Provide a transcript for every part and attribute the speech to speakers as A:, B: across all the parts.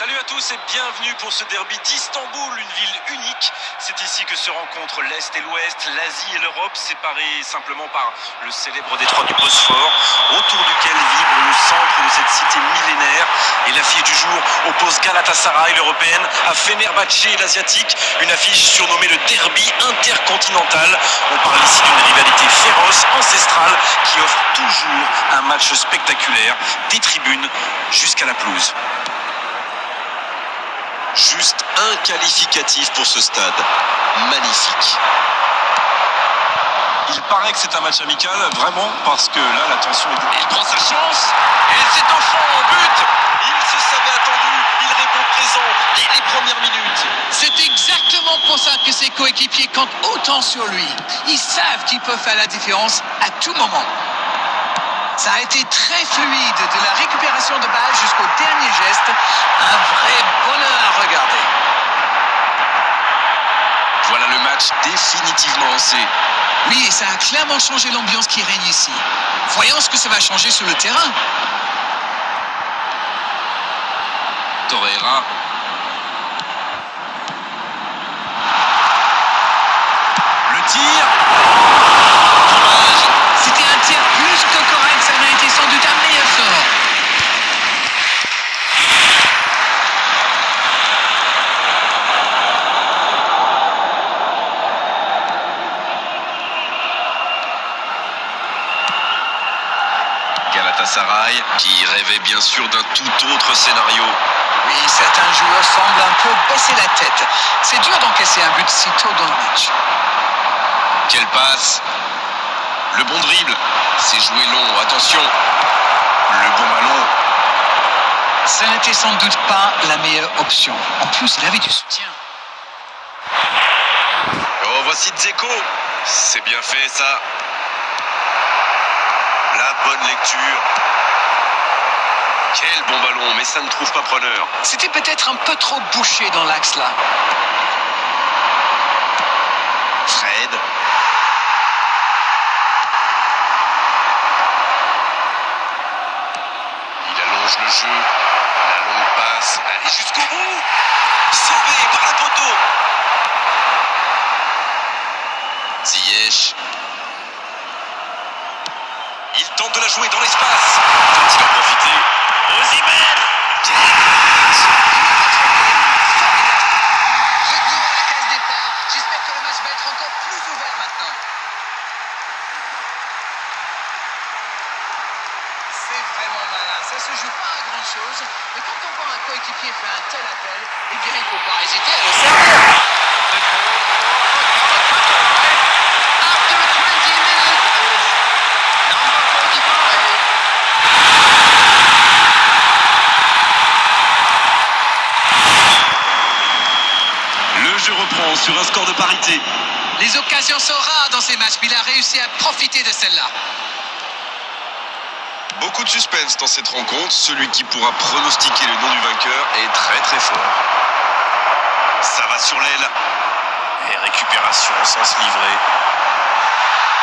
A: Salut à tous et bienvenue pour ce derby d'Istanbul, une ville unique. C'est ici que se rencontrent l'Est et l'Ouest, l'Asie et l'Europe, séparés simplement par le célèbre détroit du Bosphore, autour duquel vibre le centre de cette cité millénaire. Et l'affiche du jour oppose Galatasaray, l'européenne, à Fenerbahçe, l'asiatique, une affiche surnommée le derby intercontinental. On parle ici d'une rivalité féroce, ancestrale, qui offre toujours un match spectaculaire, des tribunes jusqu'à la pelouse.
B: Juste un qualificatif pour ce stade. Magnifique.
C: Il paraît que c'est un match amical, vraiment, parce que là, la tension est...
A: Il prend sa chance, et c'est enfant au but. Il se savait attendu, il répond présent dès les premières minutes.
D: C'est exactement pour ça que ses coéquipiers comptent autant sur lui. Ils savent qu'ils peuvent faire la différence à tout moment. Ça a été très fluide, de la récupération de balle jusqu'au dernier geste. Un vrai bonheur à regarder.
B: Voilà le match définitivement lancé.
D: Oui, et ça a clairement changé l'ambiance qui règne ici. Voyons ce que ça va changer sur le terrain.
B: Torreira.
A: Le tir.
D: C'était un tir plus que correct, ça a été sans doute un meilleur sort.
B: Galatasaray, qui rêvait bien sûr d'un tout autre scénario.
D: Oui, certains joueurs semblent un peu baisser la tête. C'est dur d'encaisser un but si tôt dans le match.
B: Quelle passe! Le bon dribble, c'est joué long, attention. Le bon ballon.
D: Ça n'était sans doute pas la meilleure option. En plus, il avait du soutien.
B: Oh, voici Dzeko. C'est bien fait ça. La bonne lecture. Quel bon ballon, mais ça ne trouve pas preneur.
D: C'était peut-être un peu trop bouché dans l'axe là.
B: Fred. Il allonge le jeu. La longue passe. Allez jusqu'au bout. Sauvé par la poteau. Ziyech. Il tente de la jouer dans l'espace. Peut-il en profiter? Osimhen. Quel match!
D: Retour à la case départ. J'espère que le match va être encore plus ouvert maintenant. C'est vraiment malin. Ça se joue pas à grand chose. Mais quand on voit un coéquipier faire un tel appel, eh bien il ne faut pas hésiter à le servir. After 20 minutes is number 45.
B: Le jeu reprend sur un score de parité.
D: Les occasions sont rares dans ces matchs, mais il a réussi à profiter de celle-là.
B: Beaucoup de suspense dans cette rencontre. Celui qui pourra pronostiquer le nom du vainqueur est très très fort. Ça va sur l'aile. Et récupération en sens livré.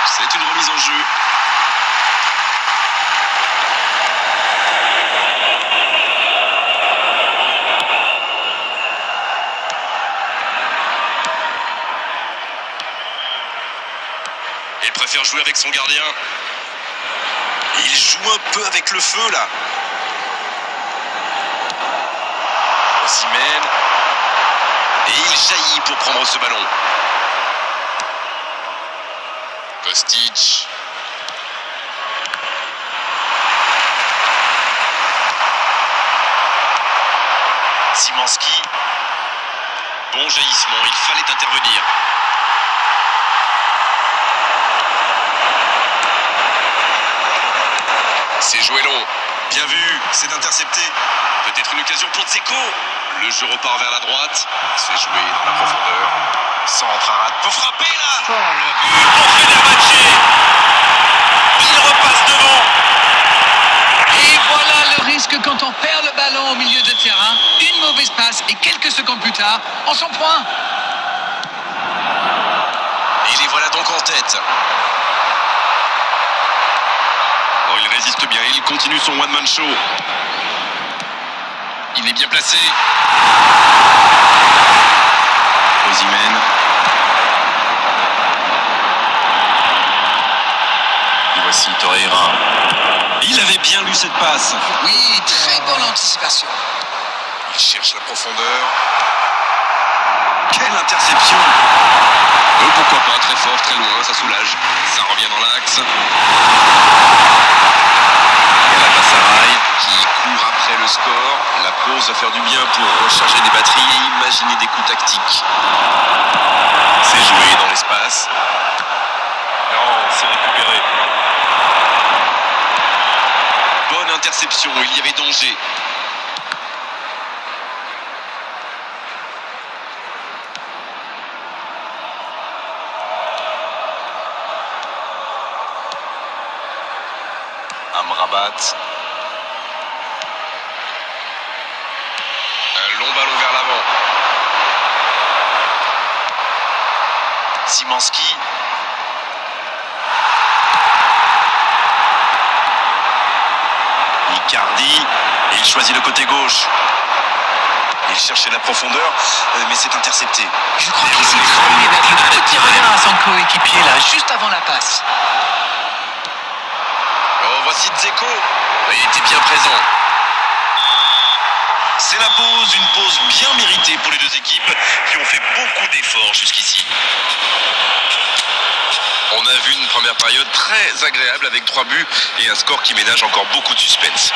B: C'est une remise en jeu. Il préfère jouer avec son gardien. Il joue un peu avec le feu là. Osimhen. Et il jaillit pour prendre ce ballon. Kostic. Szymanski. Bon jaillissement, il fallait intervenir. C'est joué long. Bien vu, c'est intercepté. Peut-être une occasion pour Dzeko. Le jeu repart vers la droite. C'est joué dans la profondeur. Centre à rate. Faut frapper là. Le but pour Fenerbahçe. Il repasse devant.
D: Et voilà le risque quand on perd le ballon au milieu de terrain. Une mauvaise passe et quelques secondes plus tard, on s'en point.
B: Et les voilà donc en tête. Oh, il résiste bien, il continue son one-man show. Il est bien placé.
C: Osimhen. Et voici Torreira. Il avait bien lu cette passe.
D: Oui, très bonne anticipation.
B: Il cherche la profondeur.
C: Quelle interception!
B: Pourquoi pas, très fort, très loin, ça soulage. Ça revient dans l'axe.
C: Galatasaray
B: Qui court après le score. La pause va faire du bien pour recharger des batteries et imaginer des coups tactiques. C'est joué dans l'espace.
C: Non, c'est récupéré.
B: Bonne interception, il y avait danger. Amrabat. Un long ballon vers l'avant.
A: Szymanski. Icardi. Et il choisit le côté gauche. Il cherchait la profondeur, mais c'est intercepté.
D: Je crois qu'il s'est cramé avec le petit regard à son coéquipier là, juste avant la passe.
B: Oh, voici Dzeko. Il était bien présent.
A: C'est la pause, une pause bien méritée pour les deux équipes qui ont fait beaucoup d'efforts jusqu'ici.
B: On a vu une première période très agréable avec 3 buts et un score qui ménage encore beaucoup de suspense.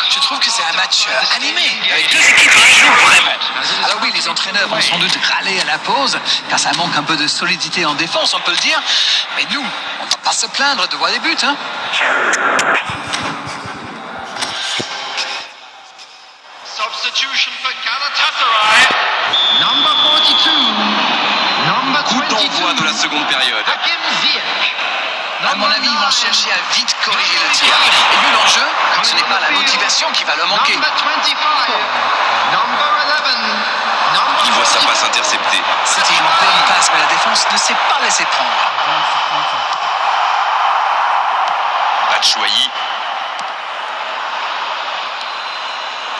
D: Je trouve que c'est un match animé, avec deux équipes qui jouent vraiment. Alors oui, les entraîneurs vont sans doute râler à la pause, car ça manque un peu de solidité en défense, on peut le dire. Mais nous, on ne va pas se plaindre de voir des buts, hein.
E: Substitution for Galatasaray. Number 42. Number
B: Coup
E: 22.
B: d'envoi de la seconde période.
E: Hakim Ziyech.
D: À mon avis, ils vont chercher à vite corriger le tir. Et vu l'enjeu, ce n'est pas la motivation qui va leur manquer.
E: Number 25. Number 11. Number
B: Il voit sa
E: 44.
B: passe interceptée.
D: C'était une bonne passe, mais la défense ne s'est pas laissée prendre.
B: Batshuayi.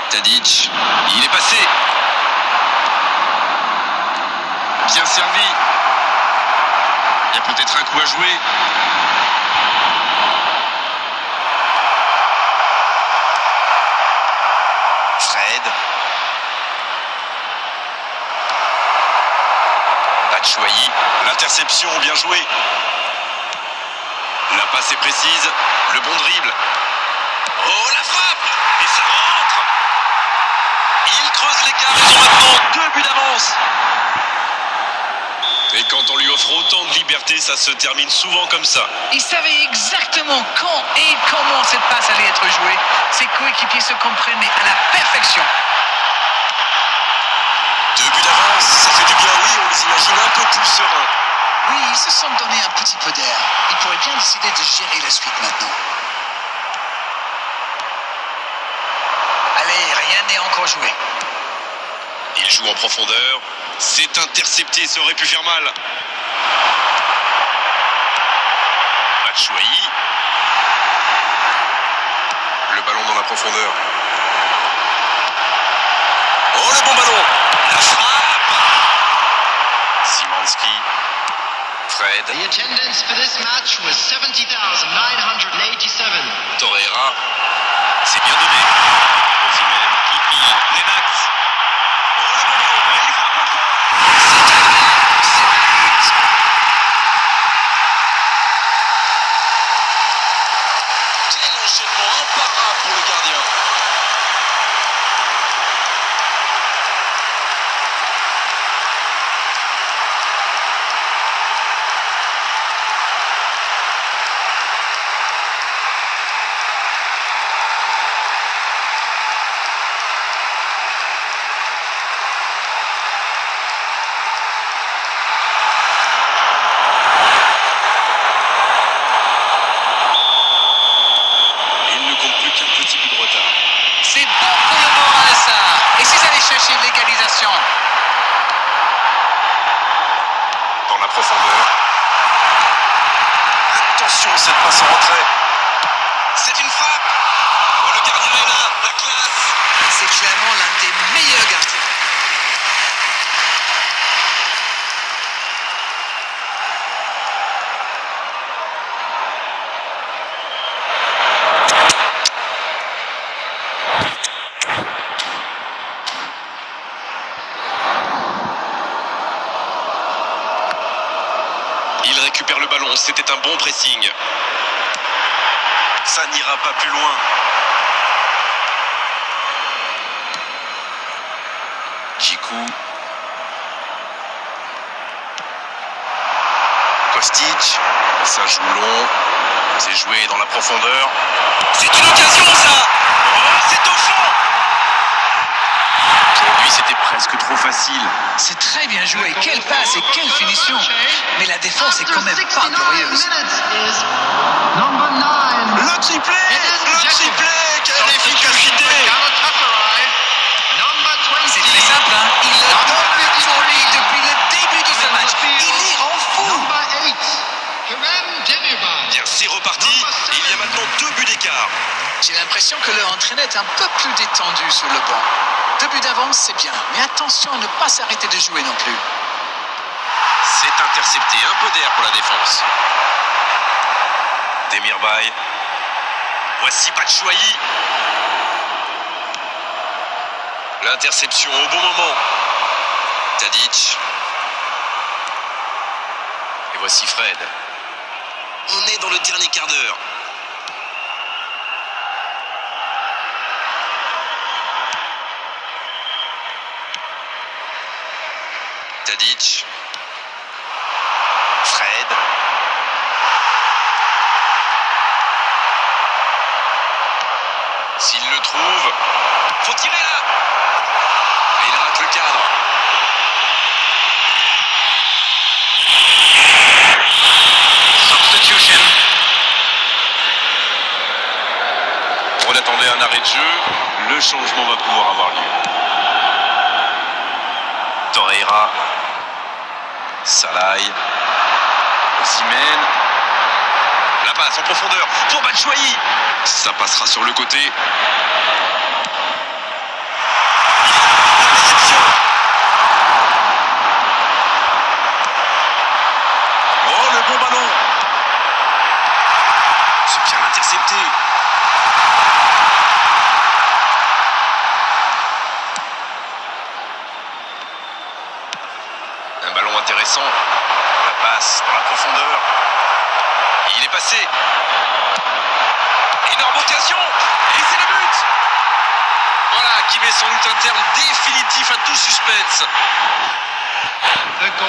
B: Tadic. Il est passé. Bien servi. Il y a peut-être un coup à jouer.
A: Fred. Batshuayi. L'interception, bien joué.
B: La passe est précise. Le bon dribble.
A: Oh, la frappe! Et ça rentre! Il creuse l'écart, ils ont maintenant 2 buts d'avance.
B: Et quand on lui offre autant de liberté, ça se termine souvent comme ça.
D: Il savait exactement quand et comment cette passe allait être jouée. Ses coéquipiers se comprenaient à la perfection.
A: 2 buts d'avance, ça fait du bien, oui, on les imagine un peu plus sereins.
D: Oui, ils se sont donné un petit peu d'air. Ils pourraient bien décider de gérer la suite maintenant. Allez, rien n'est encore joué.
B: Il joue en profondeur. C'est intercepté, ça aurait pu faire mal. Batshuayi. Le ballon dans la profondeur.
A: Oh, le bon ballon! La frappe!
B: Szymanski. Fred.
E: The attendance for this match was 70,987.
B: Torreira. C'est bien donné. Osimhen qui Lennox.
A: Oh, le bon ballon! Et il frappe encore!
B: Quel enchaînement imparable pour le gardien. Il ne compte plus qu'un petit but de retard.
D: C'est bon pour le moral, ça. Et s'ils allaient chercher l'égalisation?
A: Dans la profondeur. Attention, cette passe en retrait.
B: C'est une frappe. Oh, le gardien est là, la classe.
D: C'est
B: c'était un bon pressing.
A: Ça n'ira pas plus loin.
C: Djikou.
A: Kostic.
B: Ça joue long.
A: C'est joué dans la profondeur.
B: C'est une occasion, ça.
A: Oh, c'est au fond. Pour lui, c'était presque trop facile.
D: C'est très bien joué. Quelle passe et quelle finition. Mais la défense est quand même pas glorieuse.
E: Number 9.
A: Le triplé. Le triplé. Quelle
E: Substitution
A: efficacité.
E: for Galatasaray. Number 20.
D: C'est très simple, hein. Il le donne pour lui depuis le début de ce match. Il y rend fou.
E: Number 8. Kerem Demirbay.
B: Bien, c'est reparti. Il y a maintenant 2 buts d'écart.
D: J'ai l'impression que leur entraîneur est un peu plus détendu sur le banc. 2 buts d'avance, c'est bien. Mais attention à ne pas s'arrêter de jouer non plus.
B: C'est intercepté. Un peu d'air pour la défense.
A: Demirbay.
B: Voici Batshuayi. L'interception au bon moment. Tadic.
A: Et voici Fred.
B: On est dans le dernier quart d'heure. Tadic.
A: Fred.
B: S'il le trouve, faut tirer là. Et il rate le cadre.
E: Substitution.
A: On attendait un arrêt de jeu. Le changement va pouvoir avoir lieu. Torreira. Salai. Osimhen.
B: La passe en profondeur pour Batshuayi. Ça passera sur le côté. Interception.
A: Oh, le bon ballon.
B: C'est bien intercepté.
A: Un ballon intéressant. La passe dans la profondeur. Il est passé.
B: Énorme occasion. Et c'est le but. Voilà qui met sans doute un terme définitif à tout suspense.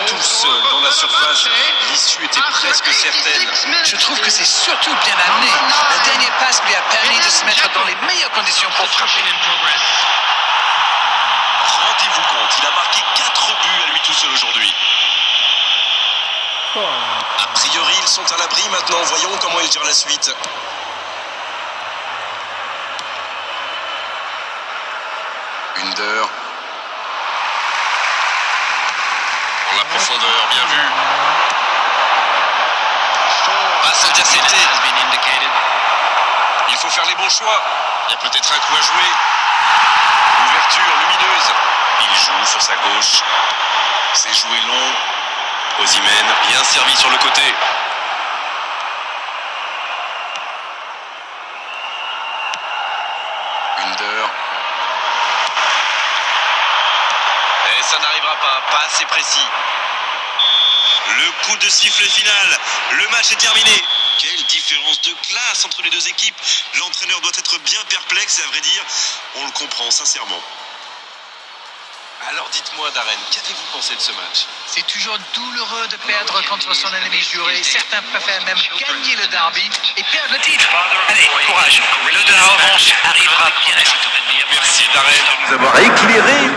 A: Tout seul dans la surface. L'issue était presque certaine.
D: Je trouve que c'est surtout bien amené. La dernière passe lui a permis de se mettre dans les meilleures conditions pour frapper.
B: Rendez-vous compte, il a marqué 4 buts à lui tout seul aujourd'hui. A priori, ils sont à l'abri maintenant. Voyons comment ils gèrent la suite.
A: Under.
B: Dans la profondeur, bien vu. Passe interceptée. Il faut faire les bons choix. Il y a peut-être un coup à jouer. Ouverture lumineuse.
A: Il joue sur sa gauche. C'est joué long. Osimhen, bien servi sur le côté. Under.
B: Et ça n'arrivera pas assez précis. Le coup de sifflet final. Le match est terminé. Quelle différence de classe entre les deux équipes. L'entraîneur doit être bien perplexe et à vrai dire, on le comprend sincèrement.
A: Alors dites-moi, Darren, qu'avez-vous pensé de ce match?
D: C'est toujours douloureux de perdre contre son ennemi juré. Certains préfèrent même gagner le derby et perdre le titre. Allez, courage. Le de la revanche arrivera bien.
A: Merci, Darren, de nous avoir éclairé.